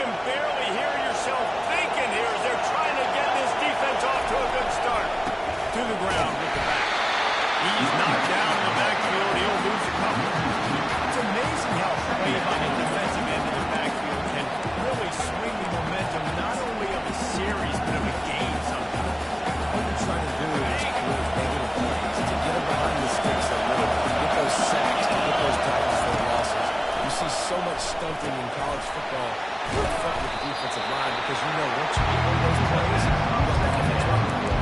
can barely hear yourself thinking here as they're trying to get this defense off to a good start. To the ground with the back. He's knocked down in the backfield. He'll lose a couple. It's amazing how play by the defensive end of the backfield can really swing the momentum not only of a series but of a game sometimes. What they're trying to do is create negative plays, to get them behind the sticks a little bit, to get those sacks, to get those tackles for losses. You see so much stunting in college football in front with the defensive line because you know once you get those plays, you got that offense running the ball.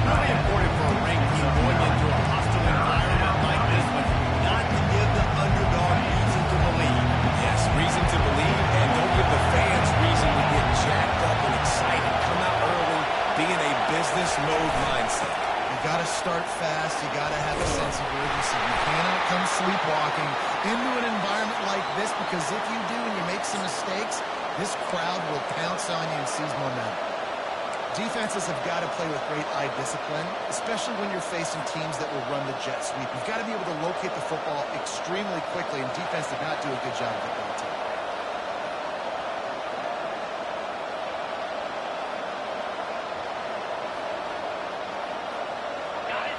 Really important for a ranked team going into a hostile environment like this one not to give the underdog reason to believe. Yes, reason to believe, and don't give the fans reason to get jacked up and excited. Come out early, be in a business mode mindset. You got to start fast. You got to have a sense of urgency. You cannot come sleepwalking into an environment like this because if you do and you make some mistakes, this crowd will pounce on you and seize momentum. Defenses have got to play with great eye discipline, especially when you're facing teams that will run the jet sweep. You've got to be able to locate the football extremely quickly, and defense did not do a good job of it that time.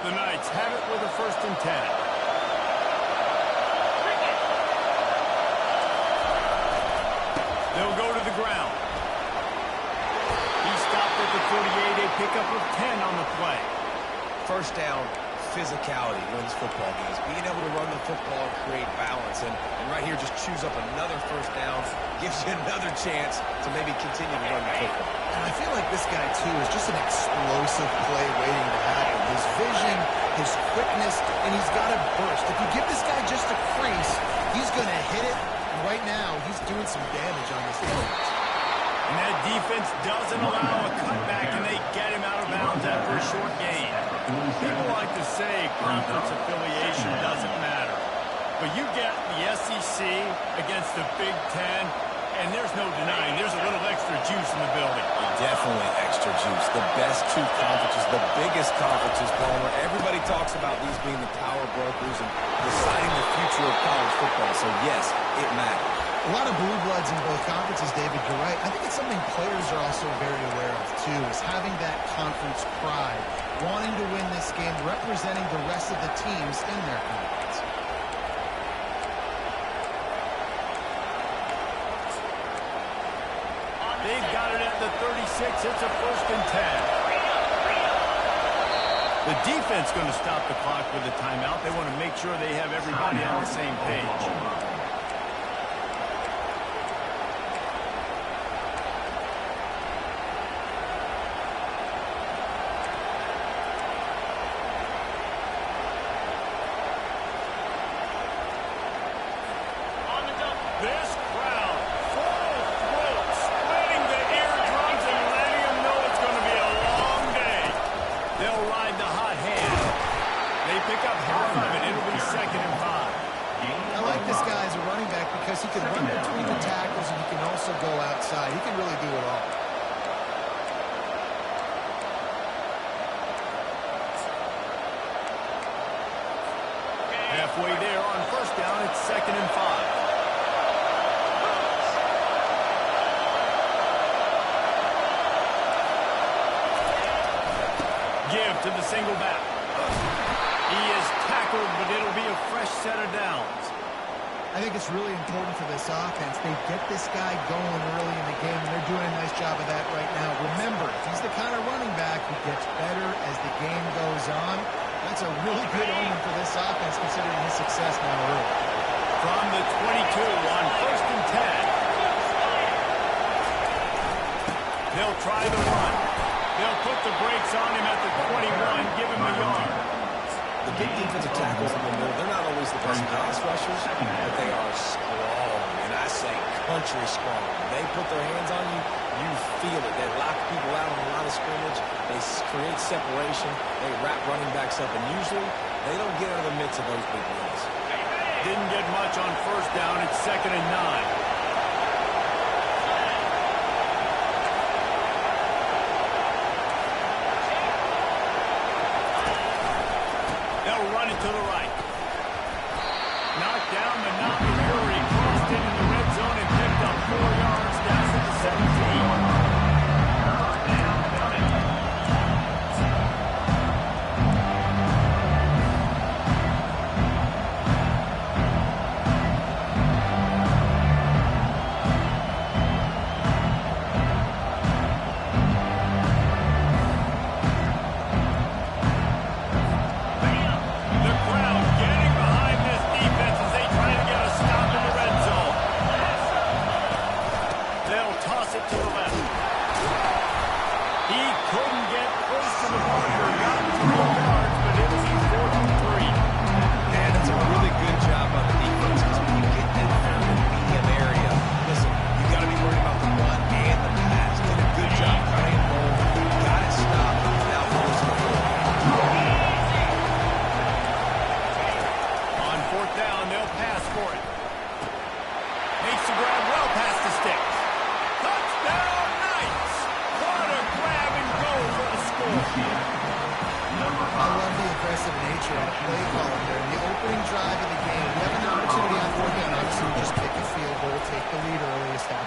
The Knights have it with a 1st and 10. They'll go to the ground. He stopped at the 48, a pickup of 10 on the play. First down, physicality wins football games. Being able to run the football and create balance. And right here, just choose up another 1st down, gives you another chance to maybe continue to run the football. And I feel like this guy, too, is just an explosive play waiting to happen. His vision, his quickness, and he's got a burst. If you give this guy just a crease, he's going to hit it. And right now, he's doing some damage on this defense. And that defense doesn't allow a cutback, and they get him out of bounds after a short gain. People like to say conference affiliation doesn't matter. But you get the SEC against the Big Ten, and there's no denying there's a little extra juice in the building. Definitely extra juice. The best two conferences, the biggest conferences, Palmer. Everybody talks about these being the power brokers and deciding the future of college football. So, yes, it matters. A lot of blue bloods in both conferences, David, you're right. I think it's something players are also very aware of, too, is having that conference pride, wanting to win this game, representing the rest of the teams in their conference. They've got it at the 36. It's a 1st and 10. The defense going to stop the clock with a timeout. They want to make sure they have everybody on the same page. This crowd, full throat, splitting the eardrums and letting them know it's going to be a long day. They'll ride the hot hand. They pick up half of it. It'll be 2nd and 5. I like this guy as a running back because he can run between the tackles and he can also go outside. He can really do it all. Halfway there on 1st down, it's 2nd and 5. Give to the single back. He is tackled, but it'll be a fresh set of downs. I think it's really important for this offense. They get this guy going early in the game, and they're doing a nice job of that right now. Remember, he's the kind of running back who gets better as the game goes on. That's a really good omen for this offense, considering his success now early. From the 22 on 1st and 10. They'll try the run. They'll put the brakes on him at the 21, give him a yard. The big defensive tackles in the middle, they're not always the best pass rushers, but they are strong, and I say country strong. When they put their hands on you, you feel it. They lock people out on the line of scrimmage. They create separation. They wrap running backs up, and usually they don't get out of the midst of those big runs. Didn't get much on 1st down. It's 2nd and 9. Run it to the right. Knocked down, but not before he crossed into the red zone and picked up 4 yards down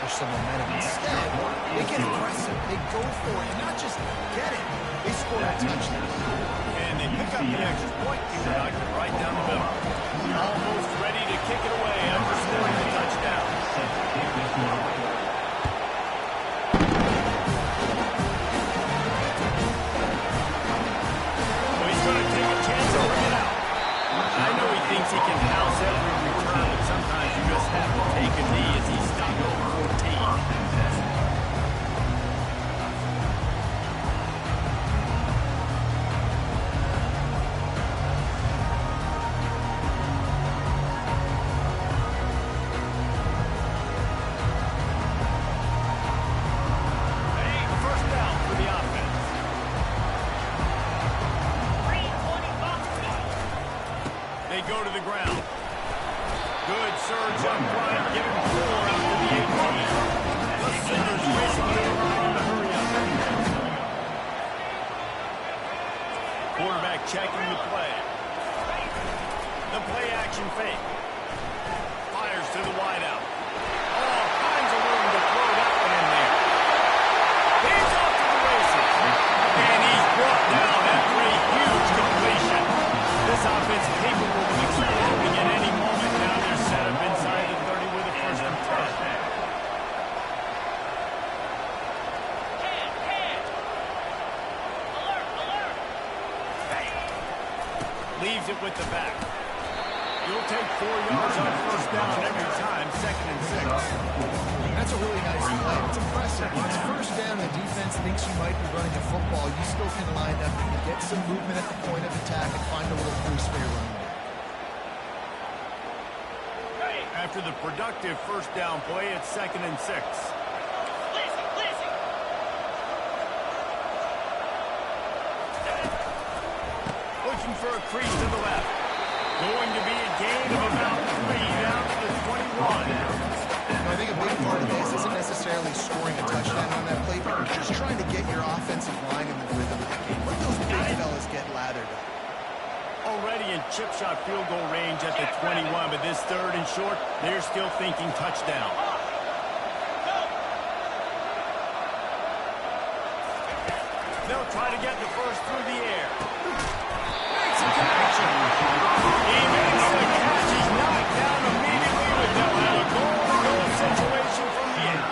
establish some momentum. Instead, they get aggressive. They go for it, and not just get it. They score a touchdown. And they pick up the extra point. Right down the middle. Almost ready to kick it away after scoring the touchdown. He's going to take a chance and bring it out. I know he thinks he can house every return, but sometimes you just have to take a knee as he's stopped over 14. They go to the ground. Good surge up front. Give him 4 out to the 18. The Sooners racing to the line in the hurry up. Quarterback checking the play. The play action fake. Fires to the wideout. All kinds of room to throw that one in there. He's off to the races. And he's brought down after a huge completion. This offense capable of exploding at any moment. Now they're set up inside the 30 with a first and 10. Leaves it with the back. You'll take 4 yards on first down every time, 2nd and 6. That's a really nice play. It's impressive. When it's first down, the defense thinks you might be running the football. You still can line up and get some movement at the point of attack and find a little crease for your running back. After the productive first down play, it's 2nd and 6. Looking for a crease to the left. Going to be a gain of about 3 down to the 21. I think a big part of this isn't necessarily scoring a touchdown on that play, but you're just trying to get your offensive line in the rhythm of the game. Let those big fellas get lathered up. Already in chip shot field goal range at the 21, but this 3rd and short, they're still thinking touchdown. They'll try to get the first through the air. Makes a connection. He makes the catch. He's knocked down immediately, but they'll have a goal-to-goal situation from the end.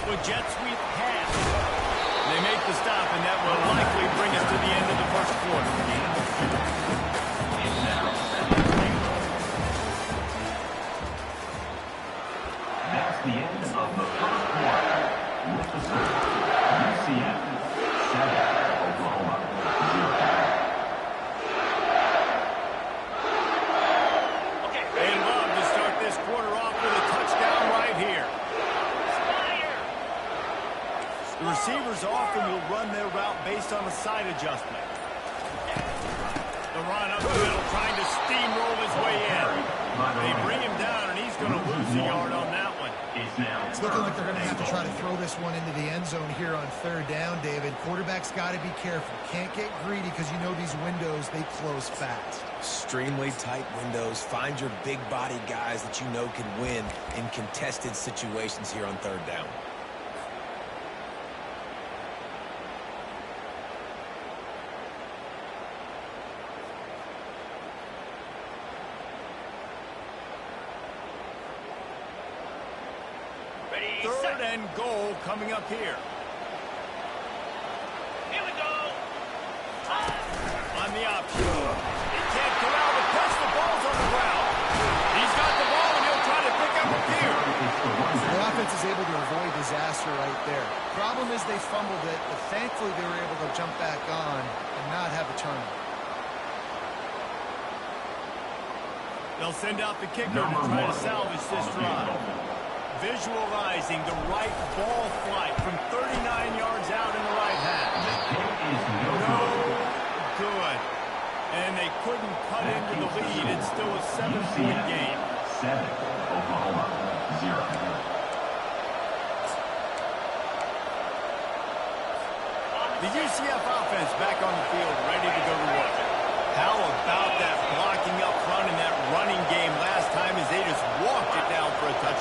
With jet sweep pass. They make the stop, and that will likely bring us to the end of the first quarter. That's the end of the first quarter. With the score, UCF 7, Oklahoma 0. They love to start this quarter off with a touchdown right here. The receivers often will run their route based on a side adjustment. The run up the middle, trying to steamroll his way in. They bring him down, and he's going to lose a yard on that one. It's looking like they're going to have to try to throw this one into the end zone here on 3rd down, David. Quarterback's got to be careful. Can't get greedy because you know these windows, they close fast. Extremely tight windows. Find your big body guys that you know can win in contested situations here on 3rd down. Third and goal coming up here. Here we go. On the option. He can't corral the pass. The ball's on the ground. He's got the ball, and he'll try to pick up a few. The offense is able to avoid disaster right there. Problem is they fumbled it, but thankfully they were able to jump back on and not have a turnover. They'll send out the kicker to try to salvage this drive. Visualizing the right ball flight from 39 yards out in the right half. No good. And they couldn't cut into the lead. It's still a 7-point game. 7, Oklahoma 0. The UCF offense back on the field, ready to go to work. How about that blocking up front in that running game last time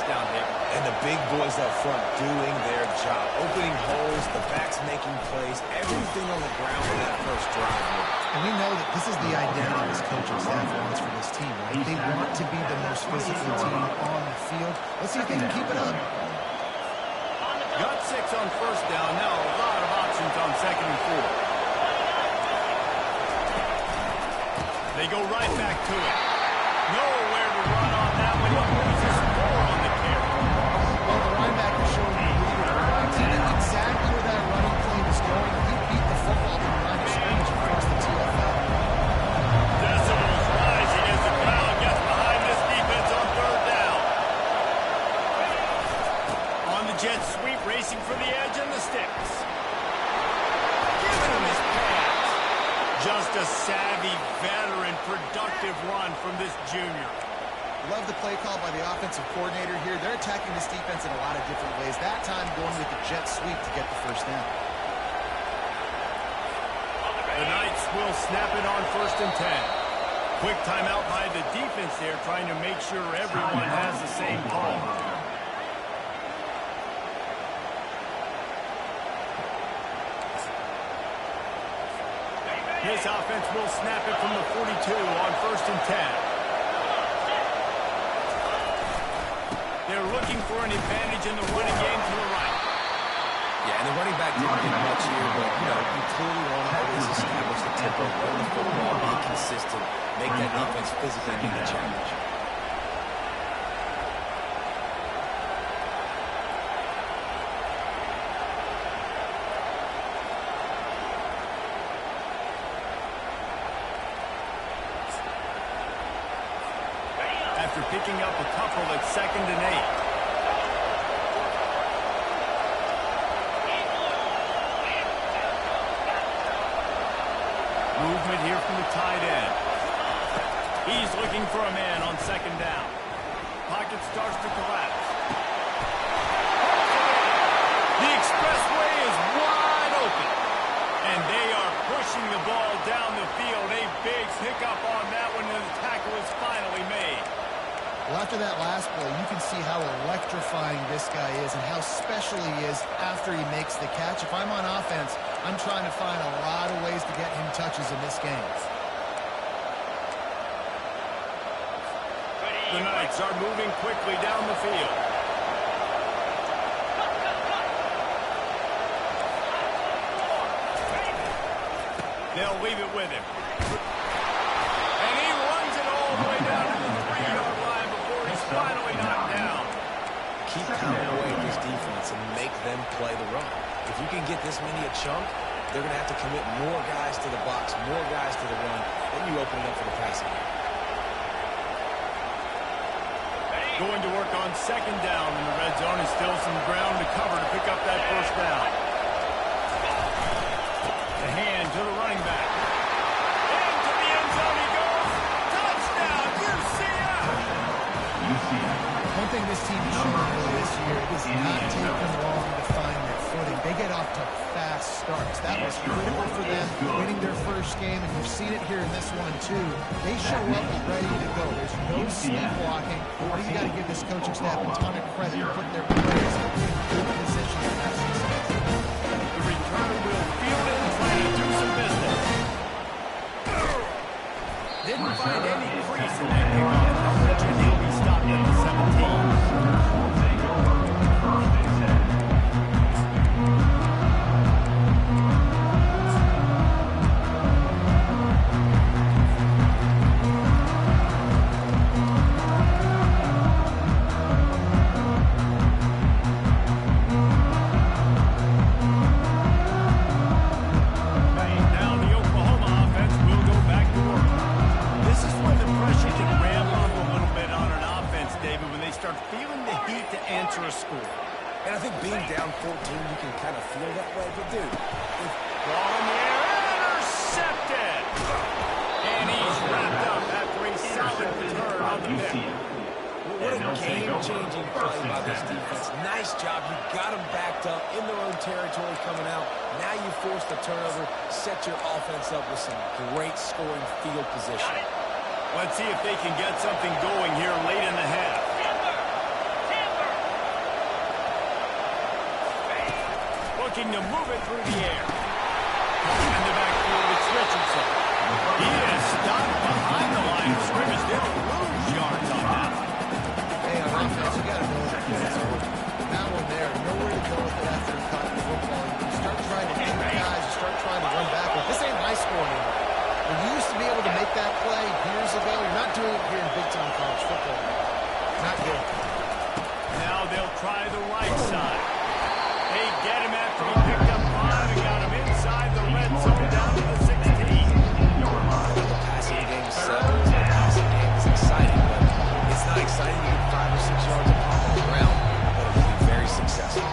down, Nick. And the big boys up front doing their job. Opening holes, the backs making plays, everything on the ground for that first drive. And we know that this is the identity this coaching staff wants for this team, right? They want to be the most physical team on the field. Let's see if they can keep it up. Got 6 on first down. Now a lot of options on 2nd and 4. They go right back to it. Nowhere to run on that one. He loses 4 on the carry. Well, the linebacker showed me he knew exactly where that running play was going. He beat the football to the line of scrimmage and forced the TFL. Decibels rising as the crowd gets behind this defense on 3rd down. On the jet sweep, racing for the edge and the sticks. Giving him his pass. Just a savvy, veteran, productive run from this junior. Love the play call by the offensive coordinator here. They're attacking this defense in a lot of different ways. That time going with the jet sweep to get the first down. The Knights will snap it on 1st and 10. Quick timeout by the defense there, trying to make sure everyone has the same call. This offense will snap it from the 42 on 1st and 10. They're looking for an advantage in the running game to the right. Yeah, and the running back didn't get much here, but, you clearly want to always establish the tempo, run the football, be consistent, make that defense physically meet the challenge. After picking up a couple at 2nd and 8. Movement here from the tight end. He's looking for a man on 2nd down. Pocket starts to collapse. The expressway is wide open. And they are pushing the ball down the field. A big hiccup on that one, and the tackle is finally made. Well, after that last play, you can see how electrifying this guy is and how special he is after he makes the catch. If I'm on offense, I'm trying to find a lot of ways to get him touches in this game. The Knights are moving quickly down the field. They'll leave it with him. And he runs it all the way down to the 3-yard line before he's finally knocked down. Keep pounding away at this defense and make them play the run. If you can get this many a chunk, they're going to have to commit more guys to the box, more guys to the run, then you open it up for the passing game. Going to work on 2nd down in the red zone, and still some ground to cover to pick up that first down. The hand to the running back. Into the end zone he goes. Touchdown, UCF! One thing this team has shown really this year is not taking long to find their footing. They get off to fast starts. That was critical for them, winning their first game, and you've seen it here in this one, too. They show up ready to go. There's no sleepwalking. You got to give this coaching staff a ton of credit for putting their players in good positions to have success. The return will field it and try to do some business. Didn't find any crease in that kickoff. Unfortunately, he'll be stopped at the 17. Game-changing play by this defense. Nice job. You got them backed up in their own territory coming out. Now you force the turnover, set your offense up with some great scoring field position. Let's see if they can get something going here late in the half. looking to move it through the air. In the backfield, it's Richardson. He is stopped behind the line of scrimmage. They'll lose yards on that. Hey, on offense, you got to know that that's over. That one there, nowhere to go with it after a cut in football. You start trying to shoot guys, you start trying to run backward. This ain't high school anymore. When you used to be able to make that play years ago, you're not doing it here in big-time college football. Not good. Now they'll try the right side. They get him after he picked up 5 and got him inside the red zone down to the 16. The passing game sells. The passing game is exciting, but it's not exciting to get 5 or 6 yards of pop on the ground, but it will be very successful.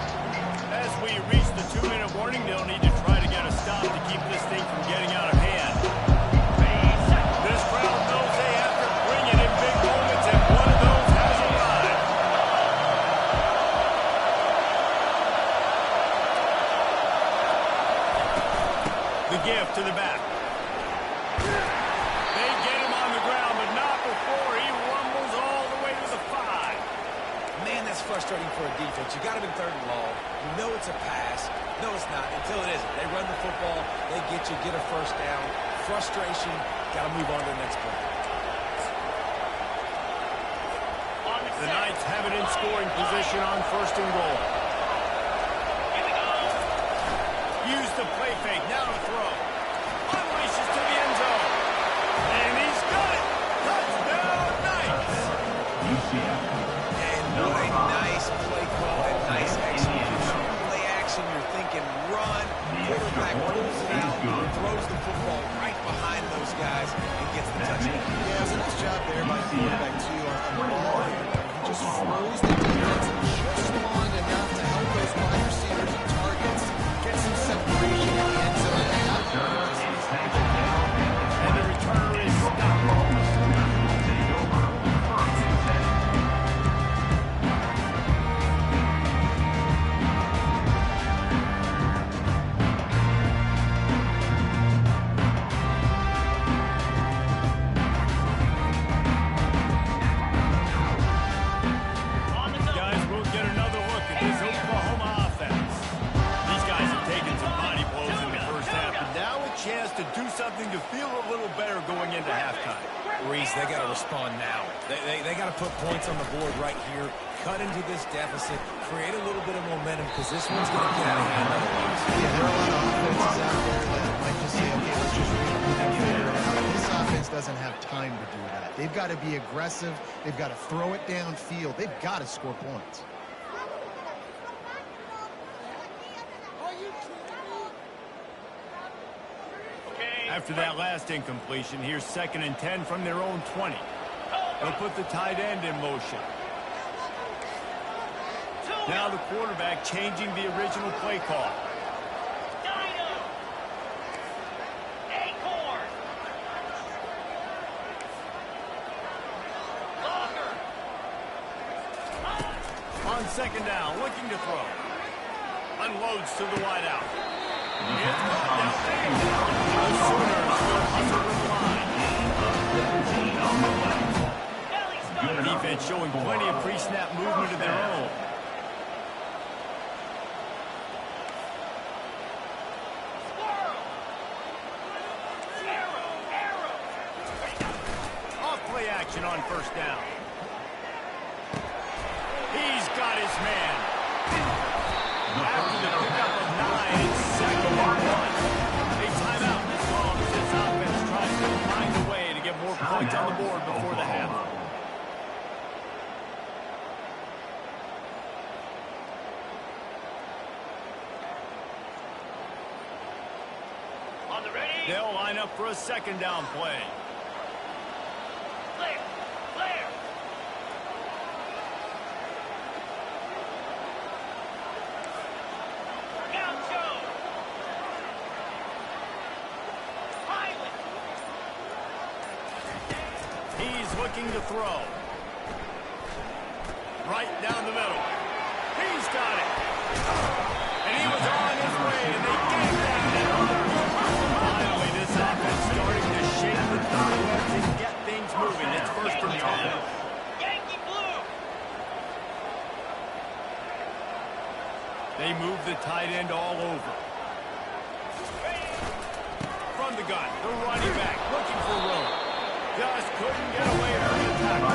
As we reach the 2-minute warning, they'll need to try to get a stop to keep this thing from getting out of hand. This crowd knows they have to bring it in big moments, and one of those has arrived. The give to the back. They get him on the ground, but not before he rumbles all the way to the 5. Man, that's frustrating for a defense. You got him in 3rd and long. You know it's a pass. No, it's not until it isn't. They run the football. They get you, get a first down. Frustration. Got to move on to the next play. The Knights have it in scoring position on 1st and goal. Use the play fake. Now to throw. Unleashes to the end zone. And he's got it. Touchdown, Knights. And what a nice play call and nice execution. Play action, you're thinking run. Quarterback rolls it out, throws the football right behind those guys, and gets the touchdown. Yeah, it was a nice job there by the quarterback, too, on the ball here. He just froze the defense just long enough to help those wide receivers and targets get some separation in the end zone. And the returner is stopped. To do something to feel a little better going into halftime. Reese, they got to respond now. They got to put points on the board right here, cut into this deficit, create a little bit of momentum because this one's going to get out of hand otherwise. Yeah, there are a lot of offenses out there that might just say, okay, let's just read and figure it out. This offense doesn't have time to do that. They've got to be aggressive. They've got to throw it downfield. They've got to score points. After that last incompletion, here's 2nd and 10 from their own 20. They'll put the tight end in motion. Now the quarterback changing the original play call. On 2nd down, looking to throw. Unloads to the wideout. It's caught downfield. The Sooners will hustle with the line. Defense showing plenty of pre-snap movement of their own. Off play action on 1st down. He's got his man. After the pickup of 9, it's 2nd and 1. A timeout is called as this offense tries to find a way to get more points on the board before the half. They'll line up for a 2nd down play. Looking to throw. Right down the middle. He's got it. And he was on his way, and they get that. Finally, this offense starting to shake the cobwebs and get things moving. It's 1st and 10. Yankee blue. They move the the tight end all over. From the gun, the running back looking for room. Just couldn't get away from the tackle.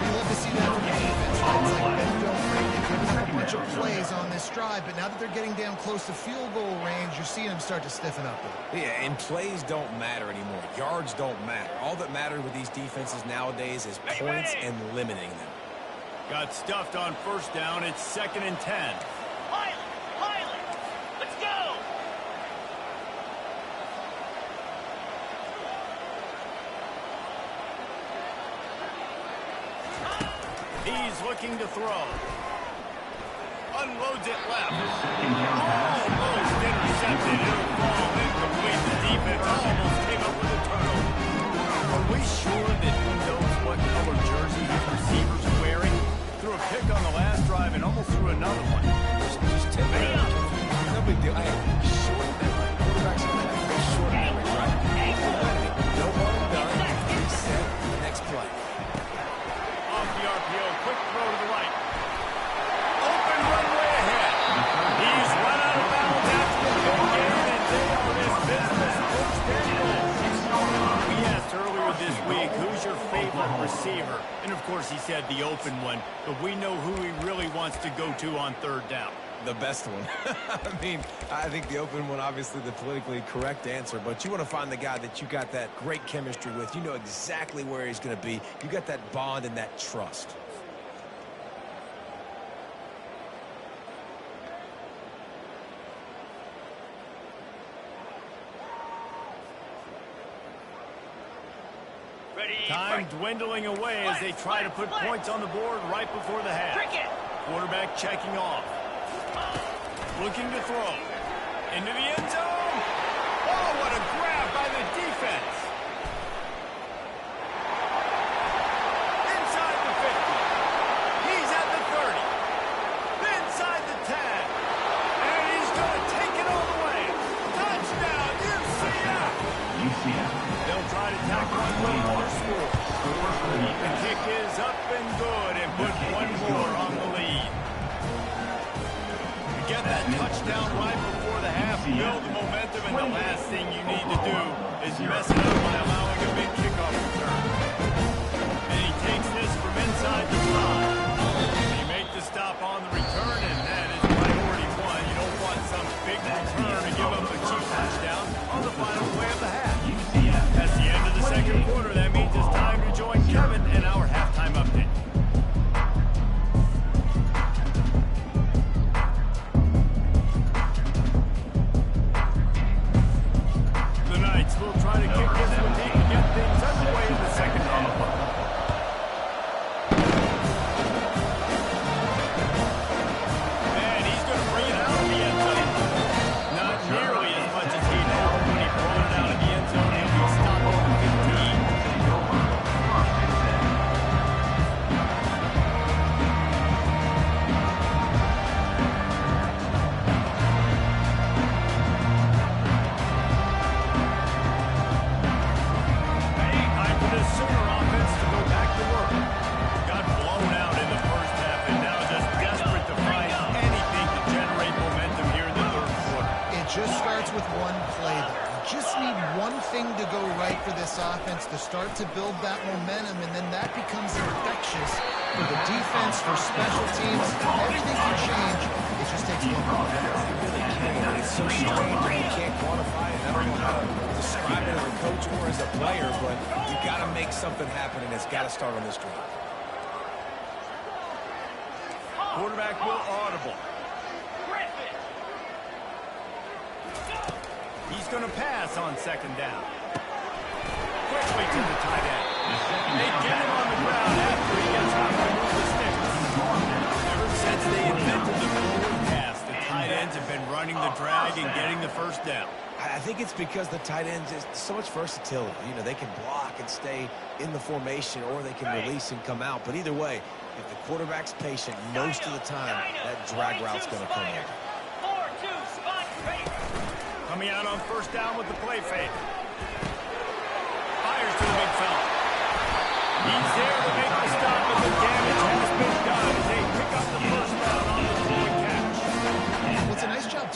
We love to see that from the defense. It's like bend, don't break. They've given up a bunch of plays on this drive, but now that they're getting down close to field goal range, you're seeing them start to stiffen up. Yeah, and plays don't matter anymore. Yards don't matter. All that matters with these defenses nowadays is points and limiting them. Got stuffed on first down. It's 2nd and 10. Pilot, let's go! He's looking to throw. Unloads it left. Second down pass. Almost intercepted. It'll fall incomplete. The defense almost came up with a turnover. Are we sure that he knows what color jersey his receivers are wearing? Threw a pick on the last drive and almost threw another one. Just tip it. No big deal. I have short memory. Quarterbacks are going to have short memory, right? No harm done. Reset. Next play. Off the RPO. Quick throw to the right. Open runway ahead. He's run out of bounds after the big game, and they are his business. First and goal. We asked earlier this week, who's your favorite receiver? And, of course, he said the open one, but we know who he really wants to go to on third down. The best one. I mean, I think the open one, obviously the politically correct answer, but you want to find the guy that you got that great chemistry with. You know exactly where he's going to be. You got that bond and that trust. Time dwindling away as they try to put points on the board right before the half. Quarterback checking off. Looking to throw. Into the end zone. Oh, what a grab by the defense. Inside the 50. He's at the 30. Inside the 10. And he's going to take it all the way. Touchdown, UCF. UCF. They'll try to tack one more or score. The kick is up and good and put one more on the lead. You get that touchdown right before the half, build the momentum, and the last thing you need to do is mess it up by allowing a big kickoff return. And he takes this from inside the 5. He makes the stop on the return, and that is priority one. You don't want some big return to give up a cheap touchdown on the final play of the half. That's the end of the second quarter. That means it's time to join Kevin in our halftime update. The Knights will try to kick this one deep and get things underway in the second half. And he's going to bring it out of the end zone. Not nearly as much as he did when he brought it out of the end zone and he stopped at the 15. Time for the Sooner offense to go back to work. Got blown out in the first half and now just desperate to find anything to generate momentum here in the third quarter. It just starts with one play, though. You just need one thing to go right for this offense to start to build that momentum, and then that becomes infectious for the defense, for special teams. Everything can change. It just takes one play. It really can. It's so strange when you can't quantify it. I don't know how to describe it as a coach or as a player, but you got to make something happen, and it's got to start on this drive. Quarterback will audible. He's going to pass on second down. Quickly to the tight end. They get him on the ground after he gets out to move the sticks. Ever since they invented the forward pass, the tight ends have been running the drag and getting the first down. I think it's because the tight ends is so much versatility. You know, they can block and stay in the formation, or they can release and come out. But either way, if the quarterback's patient most of the time, that drag route's going to come in. 4-2, spot, ready. Coming out on first down with the play fake. Fires to the big fella. He's there to make the stop, and the damage has been done as they pick up the first down on the throwing catch. What's a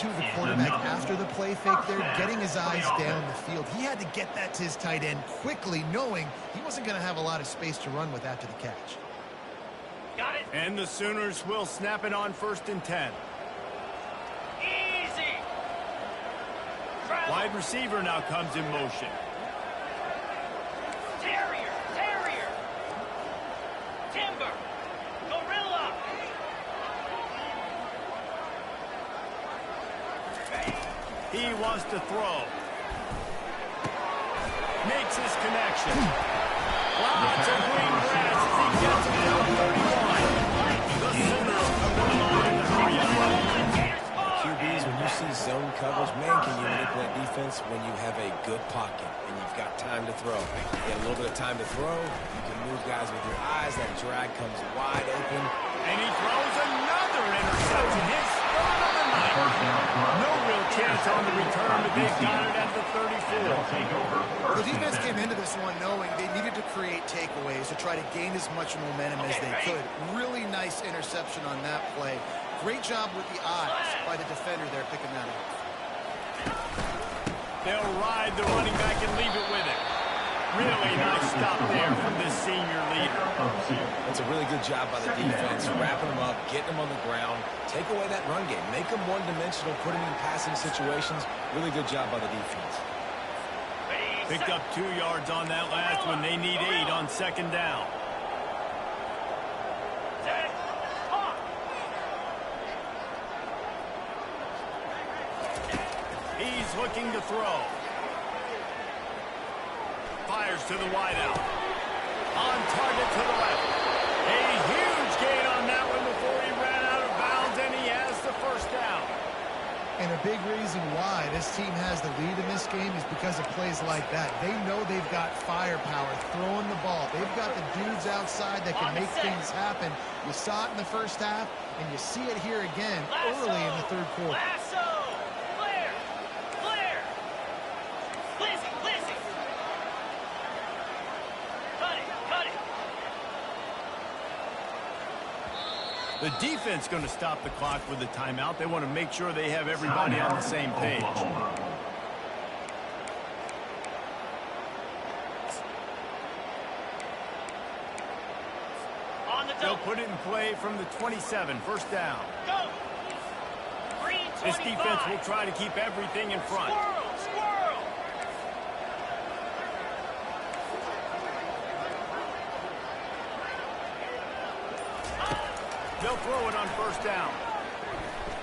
too, the quarterback, after the play fake there, getting his eyes down the field. He had to get that to his tight end quickly, knowing he wasn't going to have a lot of space to run with after the catch. Got it. And the Sooners will snap it on 1st and 10. Easy. Travel. Wide receiver now comes in motion. Terrier. Timber. Gorilla. He wants to throw. Makes his connection. Lots of green grass as he gets it down 31. The Sooners come to the line to hurry up. QBs, when you see zone coverage, man, can you manipulate defense when you have a good pocket and you've got time to throw. You get a little bit of time to throw, you can move guys with your eyes, that drag comes wide open. And he throws another interception. His third of the night. No real chance on the return, but they've got it at the 34. The defense came into this one knowing they needed to create takeaways to try to gain as much momentum as they could. Really nice interception on that play. Great job with the eyes by the defender there picking that up. They'll ride the running back and leave it with it. Really nice stop there from this senior leader. That's a really good job by the defense, wrapping them up, getting them on the ground, take away that run game, make them one-dimensional, put them in passing situations. Really good job by the defense. Picked up 2 yards on that last one. They need 8 on 2nd down. He's looking to throw. Fires to the wideout. On target to the left. A huge gain on that one before he ran out of bounds, and he has the 1st down. And a big reason why this team has the lead in this game is because of plays like that. They know they've got firepower throwing the ball. They've got the dudes outside that can make things happen. You saw it in the 1st half, and you see it here again early in the 3rd quarter. Lasso. Clear. Lizzie. Cut it. The defense going to stop the clock with the timeout. They want to make sure they have everybody on the same page. On the They'll double. put it in play from the 27, 1st down. Go. Green 25. This defense will try to keep everything in front. Squirrel. They'll throw it on 1st down.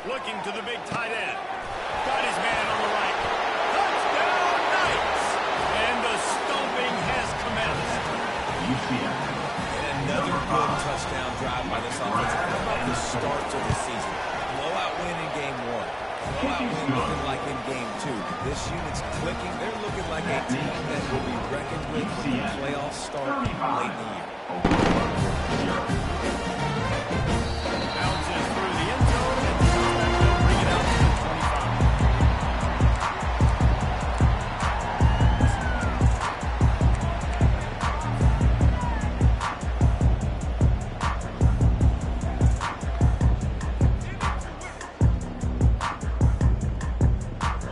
Looking to the big tight end. Got his man on the right. Touchdown, Knights! And the stomping has commenced. And another good touchdown drive by this offense. How about the start to the season? Blowout win in game 1. Blowout win looking like in game 2. This unit's clicking. They're looking like a team that will be reckoned with when the playoffs start late in the year. Bounces through the end zone, and they'll bring it out to the 25.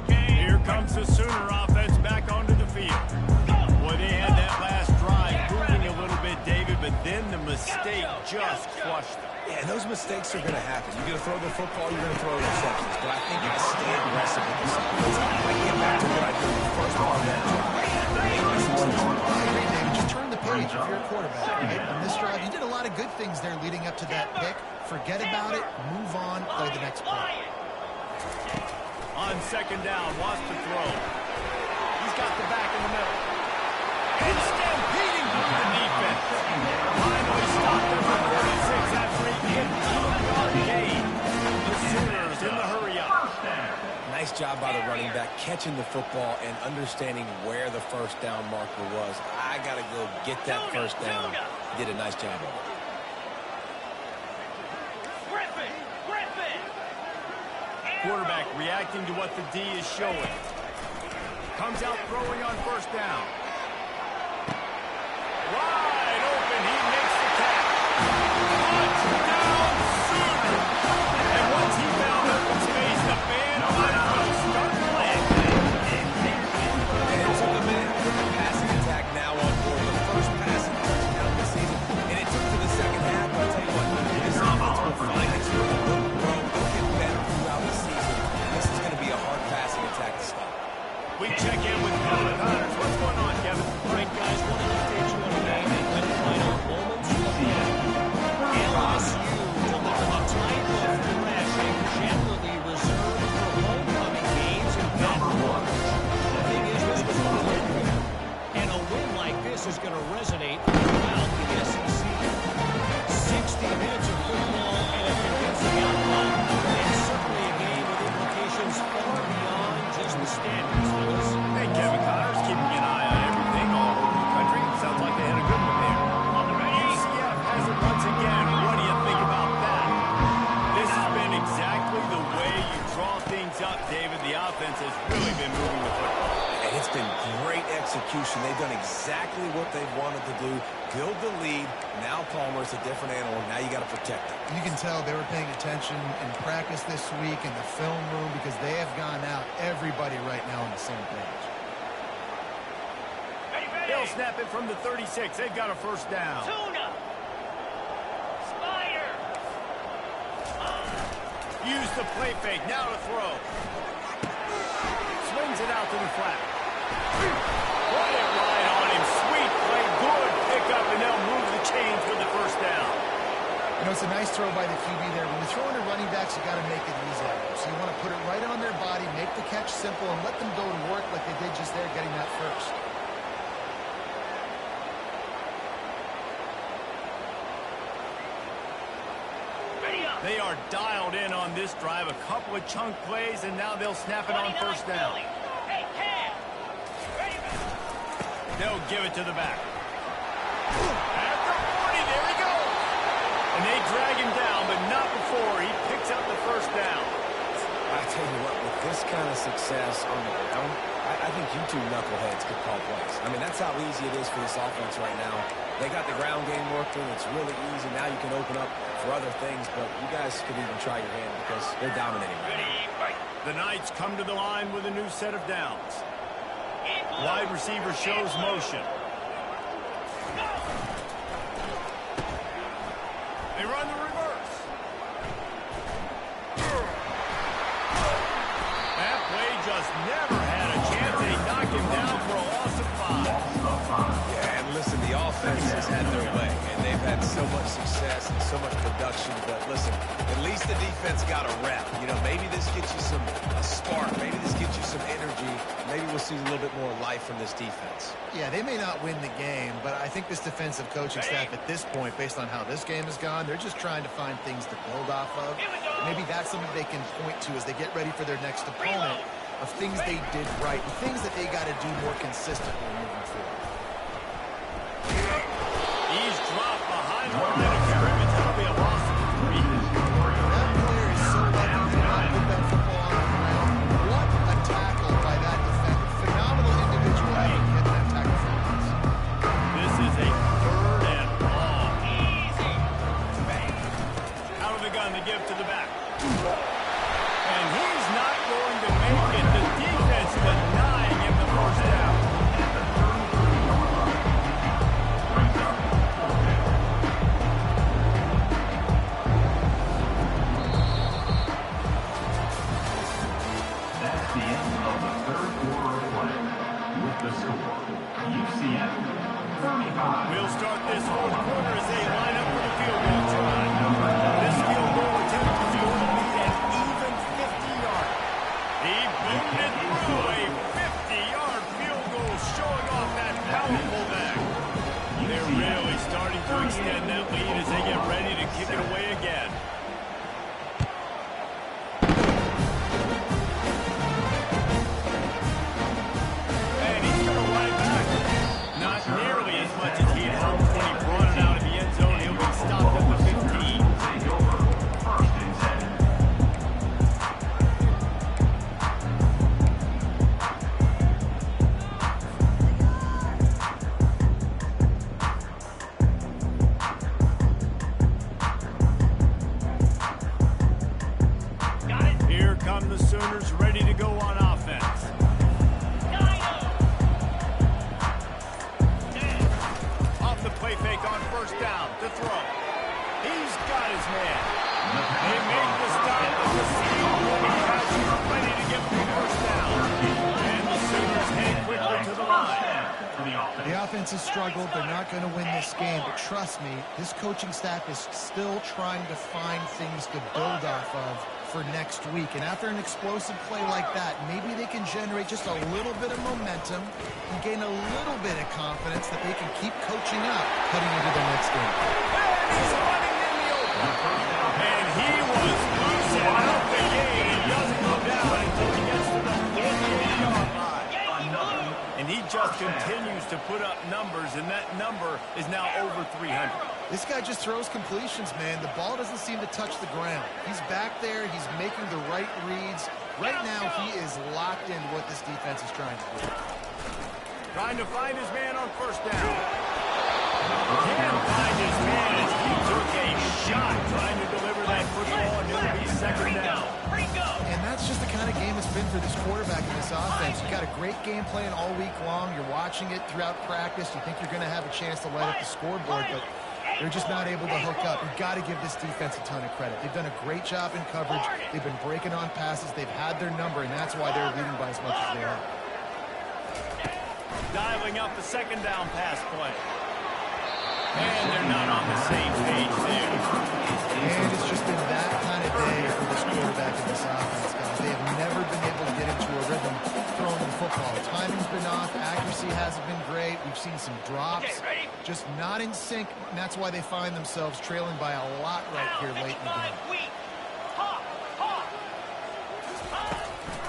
Here comes the Sooner offense back onto the field. Boy, they had that last drive moving a little bit, David, but then the mistake just crushed them. Yeah, and those mistakes are going to happen. You're going to throw the football, you're going to throw interceptions. But I think I stay aggressive with this offense. I get back to what I did in the first part of that drive. I agree, David. Just turn the page if you're a quarterback, right? On this drive, you did a lot of good things there leading up to that pick. Forget about it. Move on. Play the next play. On 2nd down, wants to throw. He's got the back in the middle. And stampeding through the defense. Finally stopped at the 36 after a 15-yard gain. The Sooners in the hurry-up. Nice job by the running back, catching the football and understanding where the 1st down marker was. I got to go get that 1st down. Did a nice job of it. Griffin. Quarterback reacting to what the D is showing. Comes out throwing on 1st down. Wide open, he makes the catch. Touchdown, Sooners! And once he found open space, the band participate throughout the SEC. 60 minutes of football and a convincing outcome, and certainly a game with implications far beyond just the standards, fellas. Hey, Kevin Connors keeping an eye on everything all over the country. Sounds like they had a good one there. On the ready. UCF has it once again. What do you think about that? This has been exactly the way you draw things up, David. The offense has really been moving the football. And it's been great execution. They've done exactly what they've wanted to do. Build the lead. Now Palmer's a different animal. Now you got to protect it. You can tell they were paying attention in practice this week in the film room because they have gone out, everybody right now on the same page. Ready, ready. They'll snap it from the 36. They've got a first down. Tuna. Spider. Use the play fake. Now to throw. Swings it out to the flat. Put it right on him. Sweet play. Good pickup, and they'll move the chains with the first down. You know, it's a nice throw by the QB there. When you're throwing to running backs, you got to make it easy on them. So you want to put it right on their body, make the catch simple, and let them go to work like they did just there getting that first. Ready up. They are dialed in on this drive. A couple of chunk plays, and now they'll snap it on 29 first down. Philly. Hey, Cam. Ready, ready. They'll give it to the back. At the 40, there he goes. And they drag him down, but not before he picks up the first down. I tell you what, with this kind of success on the ground, I think you two knuckleheads could call plays. I mean, that's how easy it is for this offense right now. They got the ground game working. It's really easy. Now you can open up for other things, but you guys could even try your hand because they're dominating right now. Ready, fight. The Knights come to the line with a new set of downs. In blue. Wide receiver shows In blue. motion. They run the reverse. That play just never had a chance. They knock him down for a loss of 5. Yeah, and listen, the offense has had their way, and they've had so much success and so much production. But listen, at least the defense got a rep. You know, maybe this gets you a spark. Maybe this gets you some energy. Maybe we'll see a little bit more life from this defense. Yeah, they may not win the game, but I think this defensive coaching staff at this point, based on how this game has gone, they're just trying to find things to build off of. Here we go. Maybe that's something they can point to as they get ready for their next opponent of things they did right and things that they got to do more consistently moving forward. He's dropped behind the line of scrimmage. That'll be a loss of 3. That player is so lucky to not put that football on the ground. What a tackle by that defender. Phenomenal individual effort to get that tackle for us. This is a 3rd and long. Easy. Out of the gun to give to the back. And he's not going to make it. The defense denying him the first down. That's the end of the third quarter of play. With the score, UCF 35. We'll start this 4th quarter as they line up for the field goal try. This field goal attempt is going to be an even 50-yard. He boomed it through a 50-yard field goal, showing off that powerful back. They're really starting to extend that lead as they get ready to kick it away again. And he's going to run it back. Not nearly as much as he had hoped when he brought it out of the end zone. He'll be stopped at the 15. Take over. First and 10. Got it. Here come the Sooners ready to go on offense. Off the play fake on first down to throw. He's got his man. They make the stop with the seam. He's ready to get the first down. And the Sooners head quickly to the line. The offense has struggled. They're not going to win this game, but trust me, this coaching staff is still trying to find things to build off of for next week. And after an explosive play like that, maybe they can generate just a little bit of momentum and gain a little bit of confidence that they can keep coaching up heading into the next game. He's running in the open. And he was loose and out the game. He doesn't go down until he gets to the 30-yard line. And he just continues to put up numbers, and that number is now over 300. This guy just throws completions, man. The ball doesn't seem to touch the ground. He's back there. He's making the right reads. Right now, he is locked into what this defense is trying to do. Trying to find his man on first down. Can't find his man as he took a shot trying to deliver that football, and it'll be second down. And that's just the kind of game it's been for this quarterback in this offense. You've got a great game plan all week long. You're watching it throughout practice. You think you're going to have a chance to light up the scoreboard, but they're just not able to hook up. You've got to give this defense a ton of credit. They've done a great job in coverage. They've been breaking on passes. They've had their number, and that's why they're leading by as much as they are. Dialing up the second down pass play. And they're not on the same page there. And it's just been that kind of day for this quarterback in this offense, guys. They have never been able to get into a rhythm throwing the football. Timing's been off. Accuracy hasn't been great. We've seen some drops. Just not in sync, and that's why they find themselves trailing by a lot right here late in the game.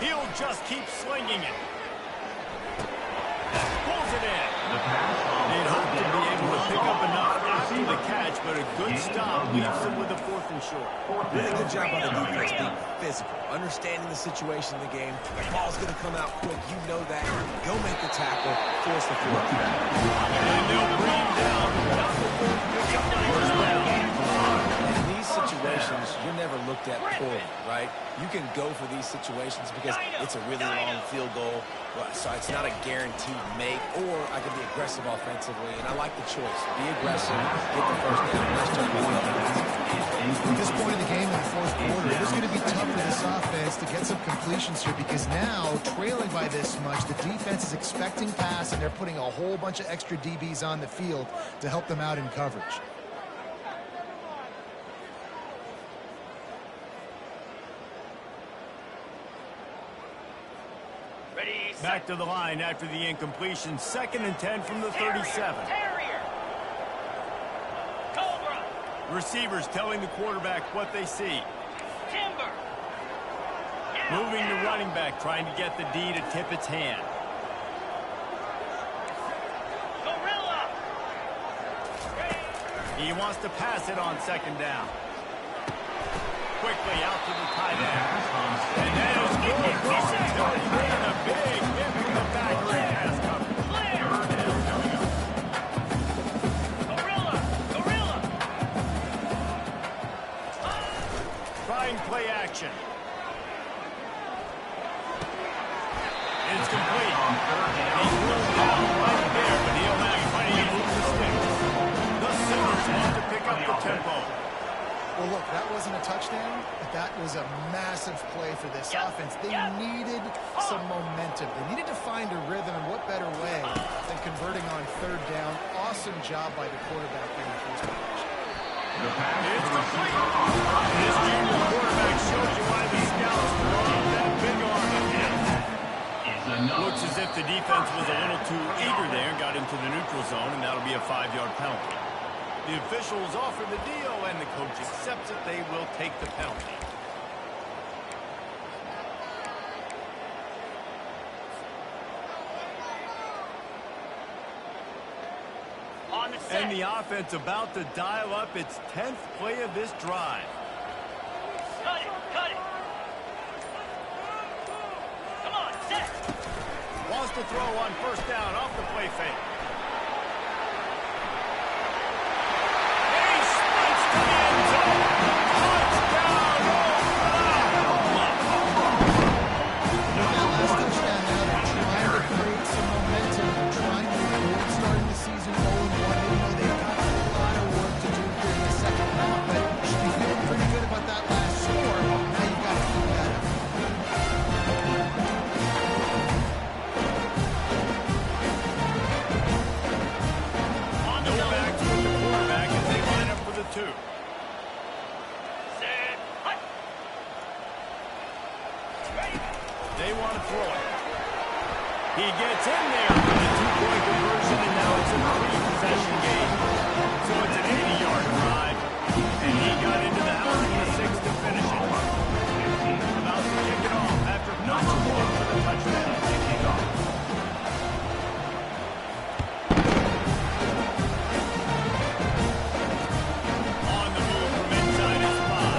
He'll just keep slinging it. Pulls it in. They'd hope to be able to pick up enough after the catch, but a good stop leaves them with a 4th and short. Really good job by the defense being physical, understanding the situation in the game. The ball's going to come out quick. You know that. Go make the tackle. Force the fourth. And they'll bring down. In these situations, you're never looked at poorly, right? You can go for these situations because it's a really long field goal. So it's not a guaranteed make, or I can be aggressive offensively, and I like the choice. Be aggressive, get the first down. Nice job by the offense. At this point in the game in the fourth quarter, it is going to be tough for this offense to get some completions here because now, trailing by this much, the defense is expecting pass, and they're putting a whole bunch of extra DBs on the field to help them out in coverage. Back to the line after the incompletion. 2nd and 10 from the 37. Receivers telling the quarterback what they see. Moving the running back, trying to get the D to tip its hand. He wants to pass it on 2nd down. Quickly out to the tight end. And that is good. Versatility making a big hit from the back of the pass coverage. Trying play action. It's complete. He's moved down right there, but he'll have plenty of moves to stick. The Sooners want to pick up the tempo. Well, look, that wasn't a touchdown, but that was a massive play for this offense. They needed some momentum. They needed to find a rhythm, and what better way than converting on 3rd down. Awesome job by the quarterback getting to his position. It's complete. This junior quarterback shows you why the scouts love that big arm of him. Looks as if the defense was a little too eager there and got into the neutral zone, and that'll be a 5-yard penalty. The officials offer the deal, and the coach accepts it. They will take the penalty. And the offense about to dial up its 10th play of this drive. Cut it, cut it. Come on, set. Wants to throw on 1st down off the play fake. throw it. He gets in there for the two-point conversion, and now it's a three-possession game. So it's an 80-yard drive, and he got into the house in the sixth to finish it. About to kick it off after punching it in for the touchdown. On the move from inside his 5.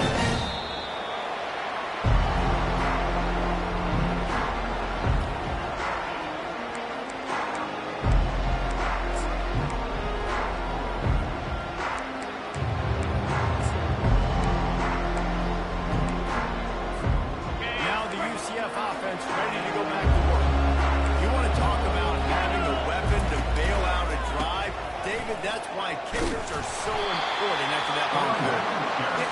Now the UCF offense ready to go back to work. You want to talk about having a weapon to bail out a drive? David, that's why kickers are so important after that long field.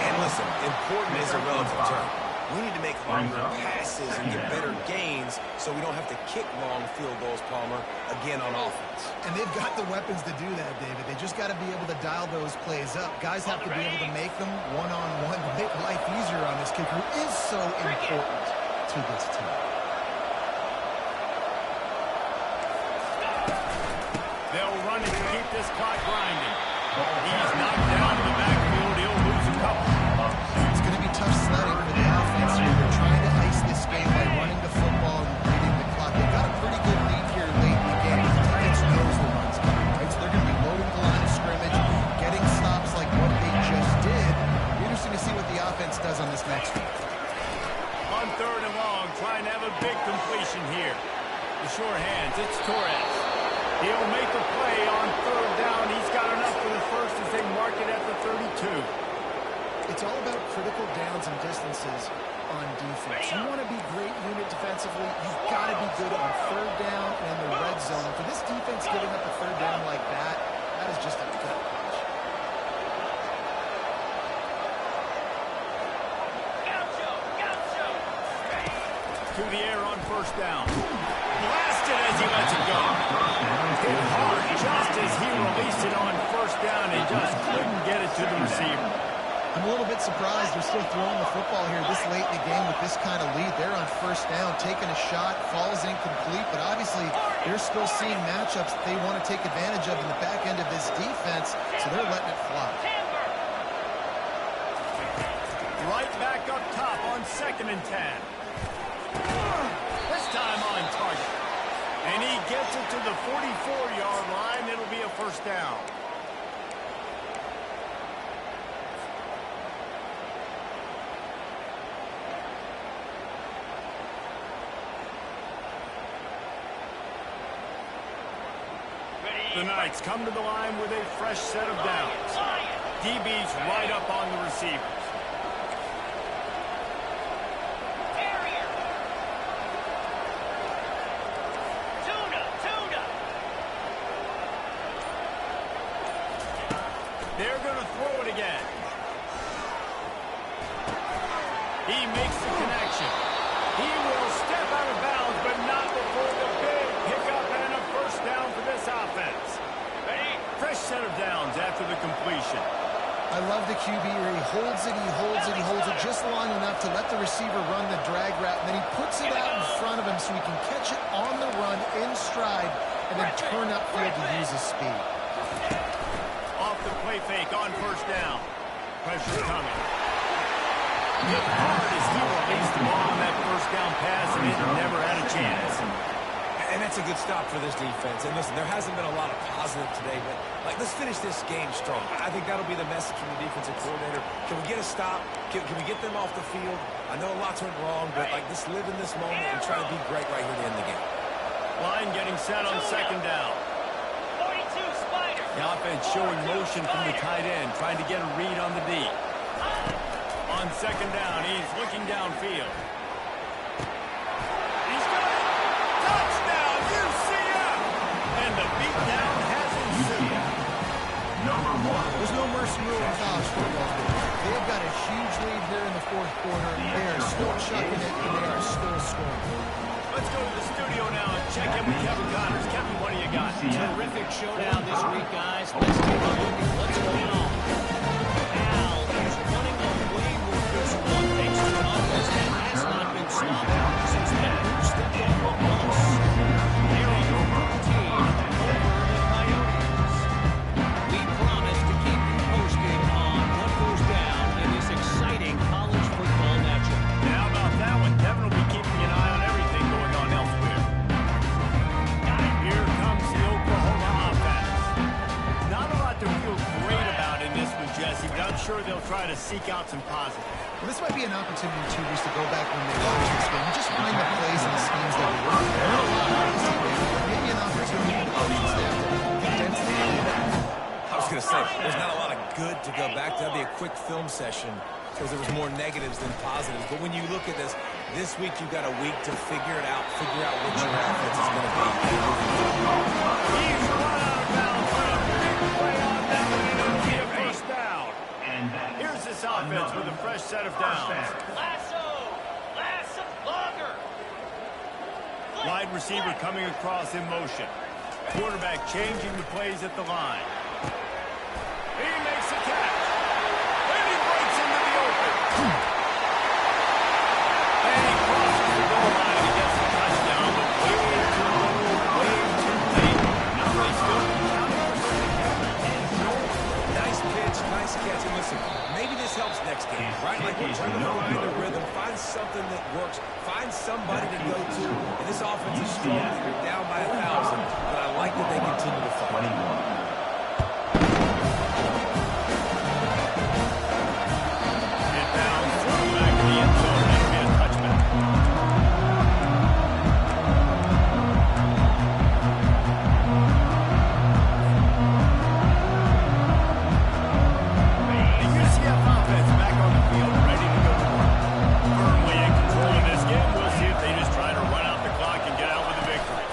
And listen, important is a relative term. We need to make longer passes and get better gains so we don't have to kick long field goals, Palmer, again on offense. And they've got the weapons to do that, David. They just got to be able to dial those plays up. Guys have to be able to make them one-on-one to make life easier on this kicker, who is so important to this team. They'll run it to keep this clock grinding. He's knocked down in the backfield. He'll lose a couple. It's going to be tough sledding for the offense here. They're trying to ice this game by running the football and beating the clock. They've got a pretty good lead here late in the game. The defense knows the run's coming, right? So they're going to be loading the line of scrimmage, getting stops like what they just did. Be interesting to see what the offense does on this next one. On third and long, trying to have a big completion here. The sure hands, it's Torres. He'll make a play on third down. He's got enough for the first as they mark it at the 32. It's all about critical downs and distances on defense. You want to be great unit defensively, you've got to be good on third down and the red zone. For this defense giving up a third down like that, that is just a gut punch. Gaucho! To the air on first down. Blasted as he lets it go. Hit hard just as he released it on first down and just couldn't get it to the receiver. I'm a little bit surprised they're still throwing the football here this late in the game with this kind of lead. They're on first down, taking a shot, falls incomplete, but obviously they're still seeing matchups that they want to take advantage of in the back end of this defense, so they're letting it fly. Right back up top on 2nd and 10. This time on target. And he gets it to the 44-yard line. It'll be a first down. The Knights come to the line with a fresh set of downs. DB's right up on the receivers. They're going to throw it again. He makes the connection. He will step out of bounds, but not before the big pickup and a first down for this offense. Ready? Fresh set of downs after the completion. I love the QB here. He holds it, he holds it, he holds it just long enough to let the receiver run the drag route, and then he puts it out in front of him so he can catch it on the run in stride and then turn upfield to use his speed. Off the play fake on first down. Pressure coming. Hit hard as he released the ball on that first down pass, and it never had a chance. And that's a good stop for this defense. And listen, there hasn't been a lot of positive today, but let's finish this game strong. I think that'll be the message from the defensive coordinator. Can we get a stop? Can we get them off the field? I know lots went wrong, but just live in this moment and try to be great right here to end the game. Line getting set on second down. 42 Spider. The offense showing motion from the tight end, trying to get a read on the D. On second down, he's looking downfield. He's got it. Touchdown, UCF! And the beatdown has ensued. Number 1. There's no mercy rule in college football. They've got a huge lead here in the fourth quarter. They are still chucking it, and they are still scoring. Let's go to the studio now and check in with Kevin Connors. Kevin, what do you got? Terrific showdown this week, guys. Let's take a look at what's going on. Al is running away with this one thanks to an offense that has not been stopped since that boosted sure they'll try to seek out some positives. Well, this might be an opportunity, too, just to go back when they watch this game and just find the plays and the schemes that were working. There are a lot of ways to do it, but maybe an opportunity for coaching staff to condense the game. I was going to say, there's not a lot of good to go back to. That'd be a quick film session because there was more negatives than positives. But when you look at this week you've got a week to figure it out, figure out what your offense is going to be. He's run out of bounds for a big play on that one, and it'll be a first down. Here's this offense with a fresh set of downs. Lasso longer. Wide receiver coming across in motion. Quarterback changing the plays at the line. He makes a catch. And he breaks into the open. And he crosses the goal line and gets the touchdown, but way too low, way too late. Now they still counting for second. Nice pitch, nice catch. And listen, maybe this helps next game, right? Like we're trying to find the rhythm, find something that works, find somebody to go to. And this offense is strong. They're down by 1,000, but I like that they continue to fight. Get down, throw back to the end zone, and it'll be a touchback. The UCF offense back on the field, ready to go to work. Firmly in control of this game. We'll see if they just try to run out the clock and get out with a victory.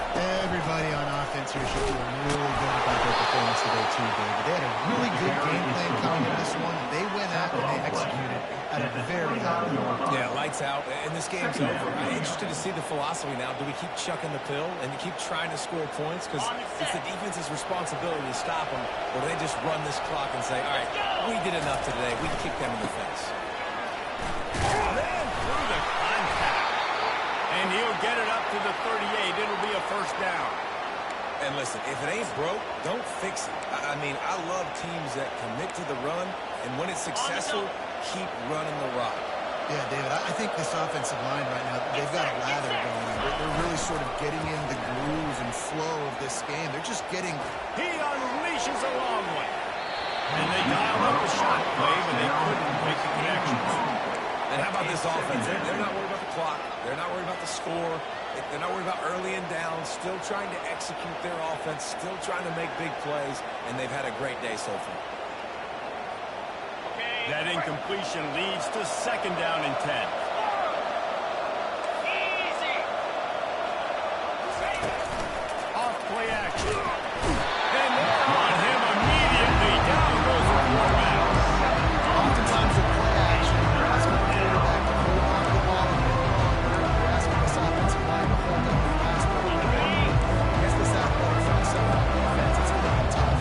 Everybody on offense here should feel really good about their performance today, too, David. They had a really good game plan coming into this one. They went out and they executed at a very high level. Yeah, lights out, and this game's over. I'm interested to see the philosophy now. Do we keep chucking the pill and keep trying to score points? Because it's the defense's responsibility to stop them, or do they just run this clock and say, all right, we did enough today. We can kick them in the face. Ran through the contact. And he'll get it up to the 38. It'll be a first down. And listen, if it ain't broke, don't fix it. I mean, I love teams that commit to the run, and when it's successful, keep running the rock. Yeah, David, I think this offensive line right now, they've got a lather going. They're really sort of getting in the groove and flow of this game. They're just getting... He unleashes a long one. And they dialed up the shot play, but they couldn't make the connections. And how about this offense? They're not worried about the clock. They're not worried about the score. They're not worried about early and down. Still trying to execute their offense. Still trying to make big plays. And they've had a great day so far. That incompletion leads to second down and 10. Easy. Off play action. And they're on him immediately. Down goes the quarterback. Oftentimes with play action, you're asking the quarterback to hold on to the ball a little longer. You're asking this offensive line to hold up the pass a little bit longer. Against this athletic front seven on defense, it's going to be tough.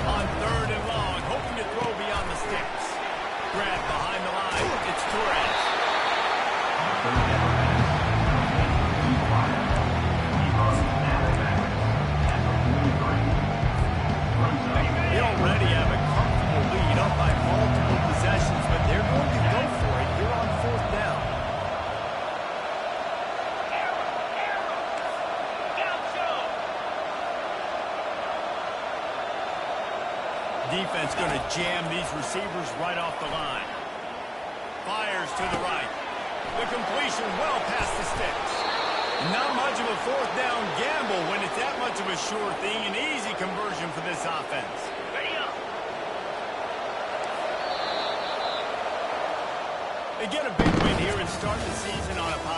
On third and long, hoping to throw beyond the sticks. Grab behind the line. It's Torres. They already have a comfortable lead up by multiple possessions, but they're going to go for it here on fourth down. Gaucho. Defense going to jam these receivers right off the line. Fires to the right. The completion well past the sticks. Not much of a fourth down gamble when it's that much of a sure thing. An easy conversion for this offense. Ready up. They get a big win here and start the season on a positive.